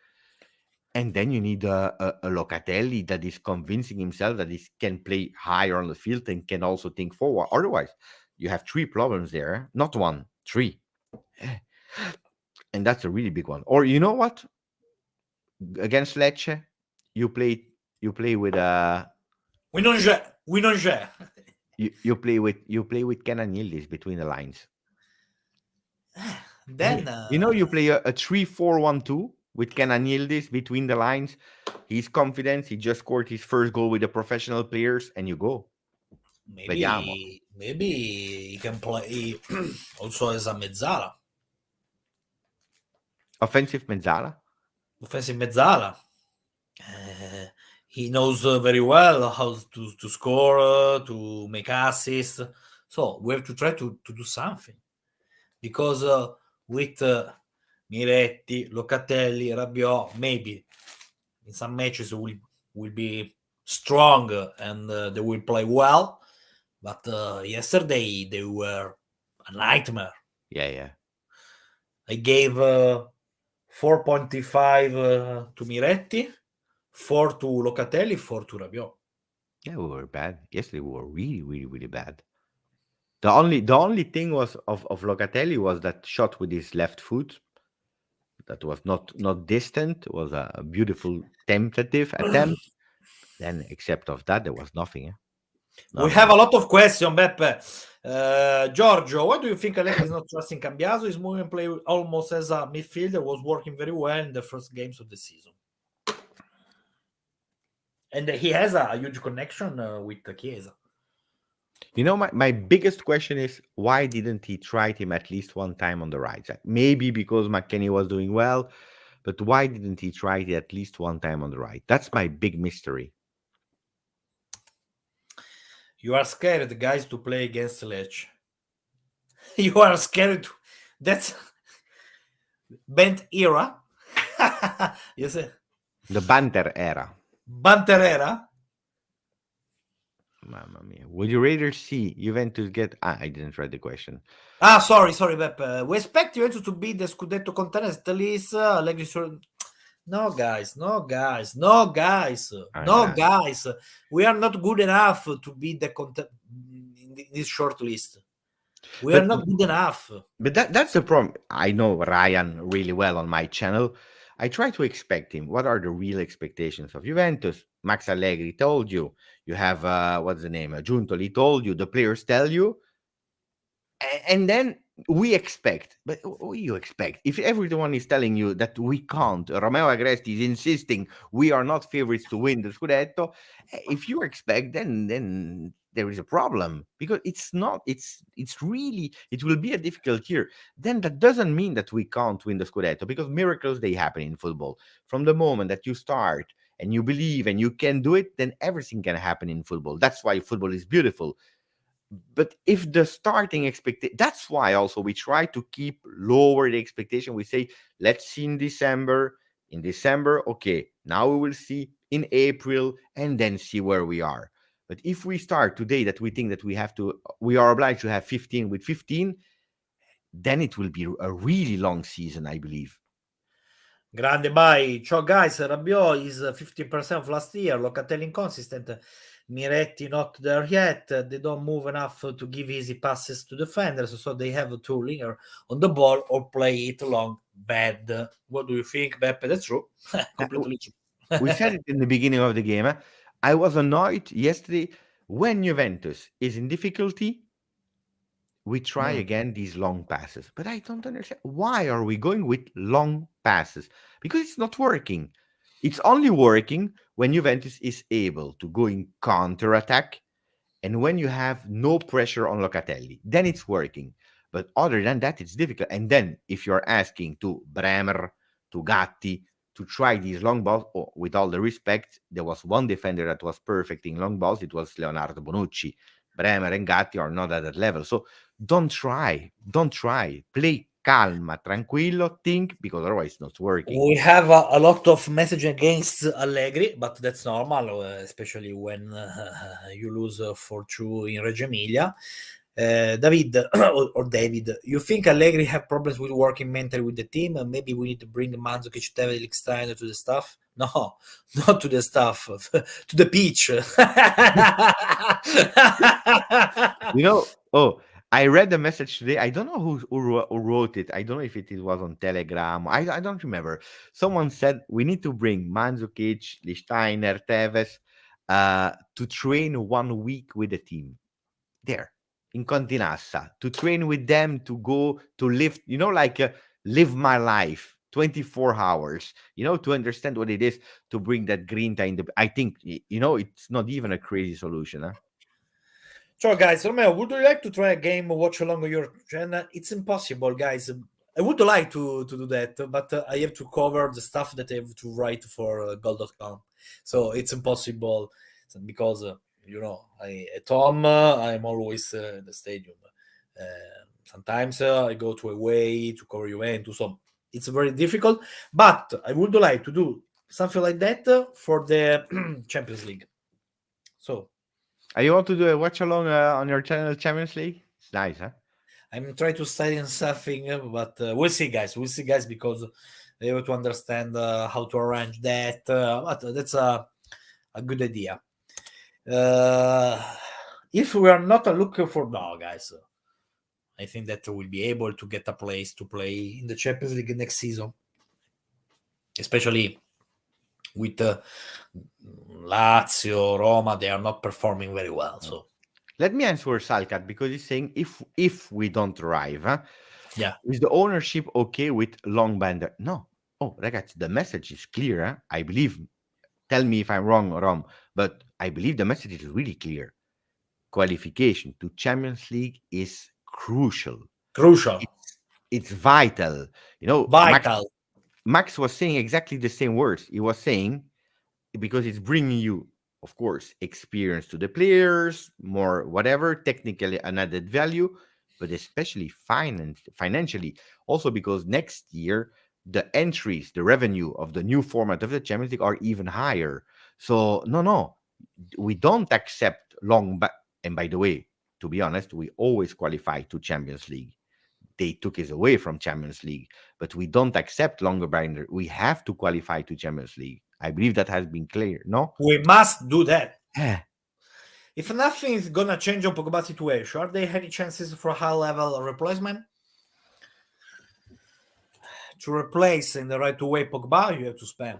And then you need a Locatelli that is convincing himself that he can play higher on the field and can also think forward. Otherwise, you have three problems there. Not one, three. And that's a really big one. Or you know what? Against Lecce, you play with we don't share. You play with Kenan Yildiz between the lines. Then you play a 3-4-1-2 with Kenan Yildiz between the lines. He's confident. He just scored his first goal with the professional players, and you go. Maybe he can play also as a mezzala. Offensive mezzala. He knows very well how to score, to make assists. So we have to try to do something. Because with Miretti, Locatelli, Rabiot, maybe in some matches will be strong and they will play well. But yesterday they were a nightmare. Yeah. I gave 4.5 to Miretti, 4 to Locatelli, 4 to Rabiot. Yeah, we were bad. Yesterday we were really, really, really bad. The only thing was of Locatelli was that shot with his left foot. That was not distant. It was a beautiful tentative attempt. Then, except of that, there was nothing. We have a lot of questions, Beppe. Giorgio, why do you think Allegri is not trusting Cambiaso? His movement play almost as a midfielder was working very well in the first games of the season. And he has a huge connection with Chiesa. You know, my biggest question is, why didn't he try him at least one time on the right side? Maybe because McKennie was doing well, but why didn't he try it at least one time on the right? That's my big mystery. You are scared, guys, to play against Lecce. You are scared to. That's bent era. You say The banter era. banter era. Mamma mia. Would you rather see Juventus get... I didn't read the question. Sorry, Beppe. We expect Juventus to be the Scudetto contenders at least. No, guys. We are not good enough to be the in this short list. We are not good enough. But that's the problem. I know Ryan really well on my channel. I try to expect him. What are the real expectations of Juventus? Max Allegri told you. You have, what's the name? Giuntoli told you. The players tell you. And then we expect. But what do you expect? If everyone is telling you that we can't, Romeo Agresti is insisting we are not favorites to win the Scudetto. If you expect, then there is a problem, because it's not. It's really. It will be a difficult year. Then that doesn't mean that we can't win the Scudetto, because miracles, they happen in football. From the moment that you start and you believe and you can do it, then everything can happen in football. That's why football is beautiful. But if the starting expectation, that's why also we try to keep lower the expectation. We say, let's see in December. In December, okay, now we will see in April, and then see where we are. But if we start today that we think that we are obliged to have 15 with 15, then it will be a really long season, I believe. Grande bye. Ciao guys, Rabiot is 50% of last year. Locatelli inconsistent. Miretti not there yet. They don't move enough to give easy passes to defenders, so they have to linger on the ball or play it long. Bad. What do you think, Beppe? That's true. Completely true. We said it in the beginning of the game. I was annoyed yesterday when Juventus is in difficulty. We try again these long passes, but I don't understand, why are we going with long passes? Because it's not working. It's only working when Juventus is able to go in counter attack, and when you have no pressure on Locatelli, then it's working. But other than that, it's difficult. And then if you're asking to Bremer, to Gatti, to try these long balls, with all the respect, there was one defender that was perfect in long balls. It was Leonardo Bonucci. Bremer and Gatti are not at that level. So don't try. Play calma, tranquillo, think, because otherwise it's not working. We have a lot of message against Allegri, but that's normal, especially when you lose 4-2 in Reggio Emilia. David, or David, you think Allegri have problems with working mentally with the team? Maybe we need to bring Mandzukic, Tevez, Steiner to the staff? No, not to the staff, to the pitch. I read the message today. I don't know who wrote it. I don't know if it was on Telegram. I don't remember. Someone said we need to bring Mandzukic, Steiner, Tevez to train 1 week with the team there in Continassa, to train with them, to go to live, live my life 24 hours, to understand what it is to bring that grinta in the... I think, it's not even a crazy solution, huh? Ciao guys, Romeo, would you like to try a game watch along your channel? It's impossible, guys. I would like to do that, but I have to cover the stuff that I have to write for goal.com. So it's impossible because, at home, I'm always in the stadium. Sometimes I go to away to cover Juventus, so it's very difficult. But I would like to do something like that for the Champions League. So... you want to do a watch along on your channel, Champions League? It's nice, huh? I'm trying to study something, but we'll see, guys, because I have to understand how to arrange that. But that's a good idea. If we are not looking for guys, I think that we'll be able to get a place to play in the Champions League next season, especially with Lazio, Roma. They are not performing very well. So let me answer Salkat, because he's saying if we don't arrive, is the ownership okay with long bander? No. Oh, ragazzi, the message is clear. Huh? I believe. Tell me if I'm wrong or wrong, but I believe the message is really clear. Qualification to Champions League is crucial. It's vital. Vital. Max was saying exactly the same words. He was saying, because it's bringing you, of course, experience to the players, more whatever, technically an added value, but especially financially. Also because next year, the entries, the revenue of the new format of the Champions League are even higher. So, no, we don't accept and by the way, to be honest, we always qualify to Champions League. They took us away from Champions League, but we don't accept longer binder. We have to qualify to Champions League. I believe that has been clear, no? We must do that. Yeah. If nothing is gonna change on Pogba's situation, are there any chances for a high-level replacement? To replace in the right way Pogba, you have to spend.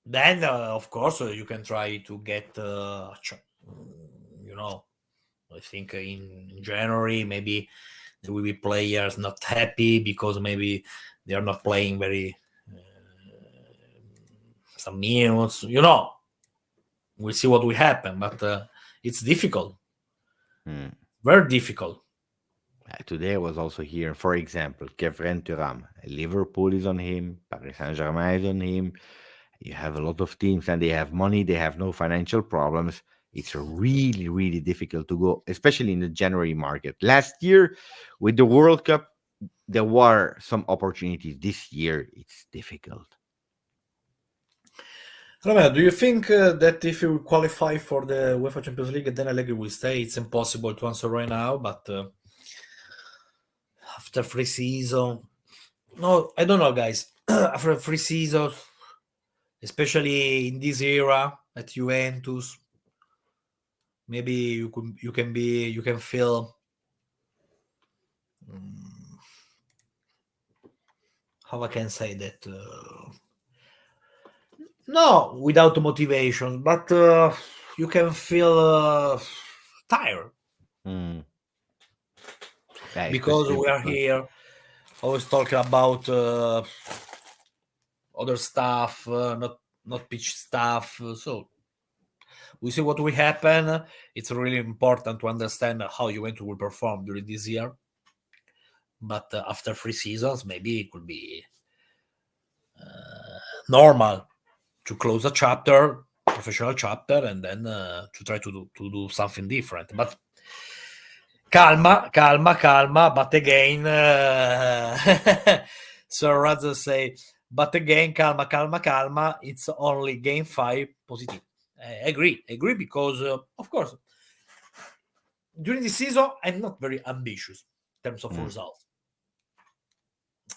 Then, of course, you can try to get, I think in January, maybe there will be players not happy because maybe they are not playing very some minutes. We'll see what will happen, but it's difficult. Very difficult. Today I was also here, for example, Kevin Thuram. Liverpool is on him, Paris Saint-Germain is on him. You have a lot of teams and they have money, they have no financial problems. It's really, really difficult to go, especially in the January market. Last year, with the World Cup, there were some opportunities. This year, it's difficult. Romeo, do you think that if you qualify for the UEFA Champions League, then Allegri will stay? It's impossible to answer right now, but after free season, no, I don't know, guys. After a free season, especially in this era at Juventus, maybe you can feel how I can say that. No, without motivation, but you can feel tired because we are here always talking about other stuff, not pitch stuff. So we see what will happen. It's really important to understand how Juventus will perform during this year. But after 3 seasons, maybe it could be normal to close a chapter, professional chapter, and then to try to do something different. But calma. But again, Sir rather say, but again, calma. It's only game 5 positive. I agree because, of course, during the season, I'm not very ambitious in terms of results.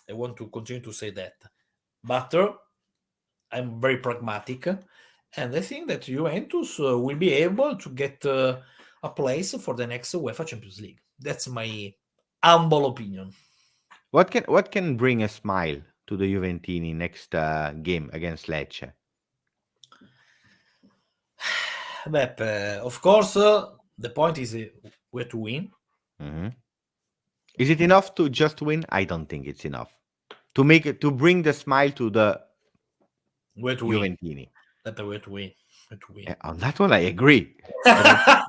I want to continue to say that. But I'm very pragmatic, and I think that Juventus will be able to get a place for the next UEFA Champions League. That's my humble opinion. What can bring a smile to the Juventini next game against Lecce? Of course, the point is we have to win. Mm-hmm. Is it enough to just win? I don't think it's enough to bring the smile to the Juventini. That we have to win. On that one, I agree. I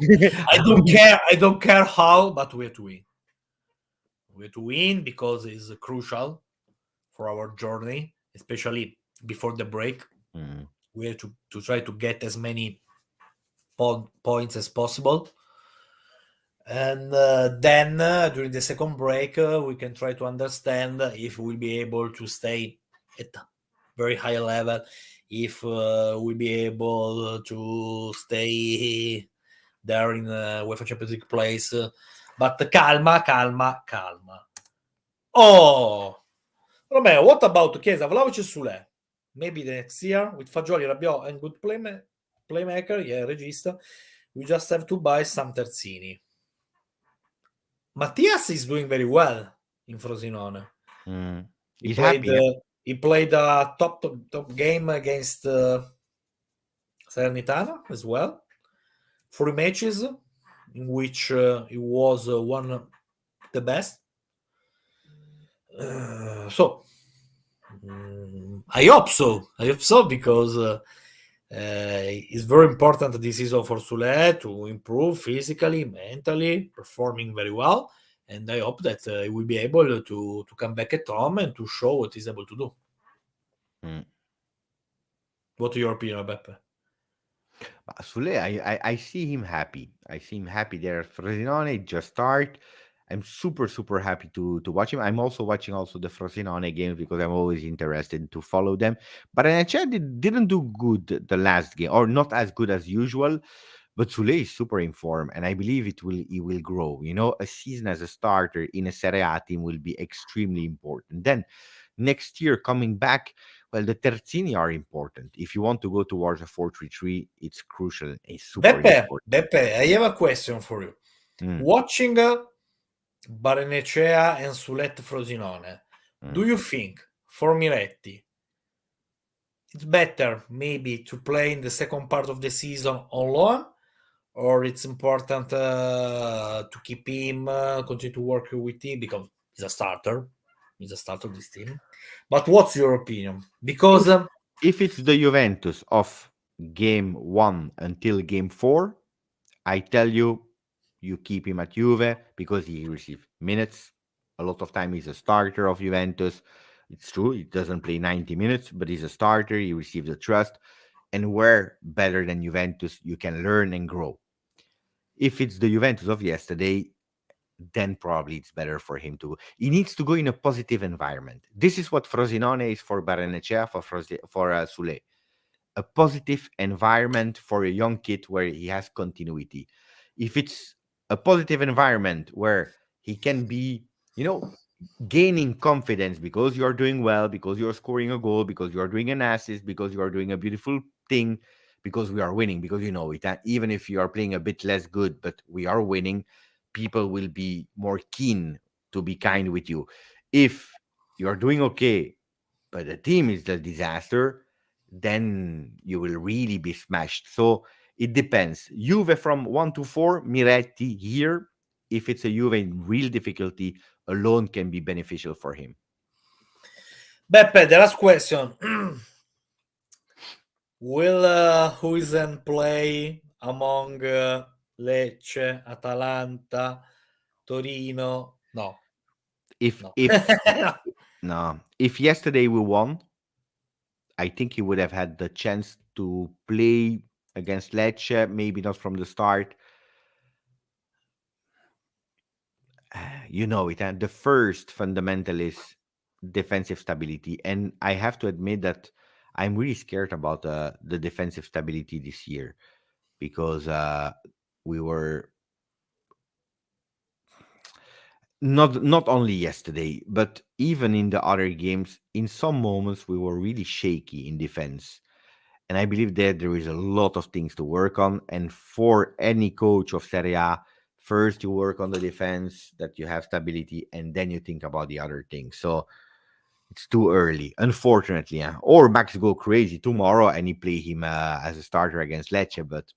don't care how, but we have to win. We have to win because it's crucial for our journey, especially before the break. We have to try to get as many points as possible. And then during the second break, we can try to understand if we'll be able to stay at very high level, if we'll be able to stay there in UEFA Champions League place. But calma. Oh, Romeo, what about Chiesa, Vlahovic, Sule? Maybe the next year with Fagioli, Rabiot, and good playmaker, regista. We just have to buy some terzini. Mattias is doing very well in Frosinone. He played a top game against Salernitana as well. 3 matches in which he was one of the best. So I hope so because it's very important this season for Sule to improve physically, mentally, performing very well, and I hope that he will be able to come back at home and to show what he's able to do. What are your opinion, Beppe? Sule, I see him happy. I see him happy there at Frosinone. Just start. I'm super happy to watch him. I'm also watching the Frosinone games because I'm always interested to follow them. But NHL didn't do good the last game, or not as good as usual. But Sule is super informed, and I believe he will grow. You know, a season as a starter in a Serie A team will be extremely important. Then next year coming back, well, the terzini are important. If you want to go towards a 4-3-3, it's crucial. It's super important. Beppe, I have a question for you. Watching Barrenechea and Sulette Frosinone, do you think for Miretti it's better maybe to play in the second part of the season on loan, or it's important to keep him, continue to work with him because he's a starter? He's a starter of this team. But what's your opinion? Because if it's the Juventus of game 1 until game 4, I tell you keep him at Juve because he receives minutes. A lot of time he's a starter of Juventus. It's true, he doesn't play 90 minutes, but he's a starter. He receives the trust. And where better than Juventus, you can learn and grow. If it's the Juventus of yesterday, then probably it's better for him to. He needs to go in a positive environment. This is what Frosinone is for Barrenechea, for Sule. A positive environment for a young kid where he has continuity. If it's a positive environment where he can be, gaining confidence because you're doing well, because you're scoring a goal, because you're doing an assist, because you are doing a beautiful thing, because we are winning, because you know it. Even if you are playing a bit less good, but we are winning, people will be more keen to be kind with you. If you are doing okay, but the team is a disaster, then you will really be smashed. So it depends. Juve from 1 to 4, Miretti here. If it's a Juve in real difficulty, a loan can be beneficial for him. Beppe, the last question. Will Huijsen play among Lecce, Atalanta, Torino? No. If yesterday we won, I think he would have had the chance to play against Lecce, maybe not from the start. You know it, and the first fundamental is defensive stability. And I have to admit that I'm really scared about the defensive stability this year because we were not only yesterday, but even in the other games, in some moments we were really shaky in defense. And I believe that there is a lot of things to work on. And for any coach of Serie A, first you work on the defense, that you have stability, and then you think about the other things. So it's too early, unfortunately. Or Max go crazy tomorrow and he play him as a starter against Lecce. But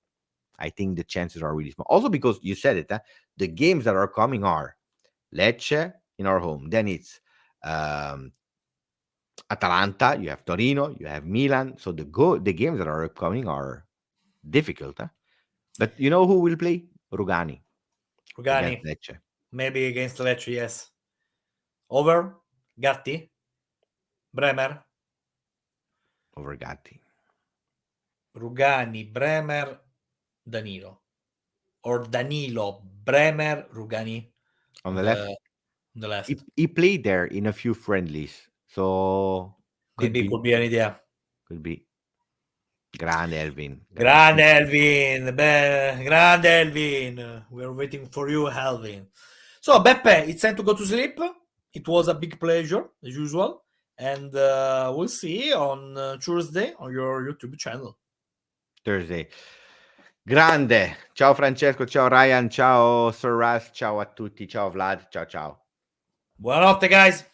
I think the chances are really small. Also because you said it, the games that are coming are Lecce in our home. Then it's Atalanta, you have Torino, you have Milan. So the games that are upcoming are difficult. But you know who will play? Rugani. Against Lecce. Maybe against Lecce, yes. Over Gatti? Bremer? Over Gatti. Rugani, Bremer, Danilo. Or Danilo, Bremer, Rugani. On the left? On the left. He played there in a few friendlies. So could be an idea. Could be. Grande Elvin. Grande Elvin. We're waiting for you, Elvin. So, Beppe, it's time to go to sleep. It was a big pleasure, as usual. And we'll see you on Tuesday on your YouTube channel. Thursday. Grande. Ciao Francesco, ciao Ryan, ciao Sir Ras, ciao a tutti, ciao Vlad, ciao ciao. Buonanotte, guys.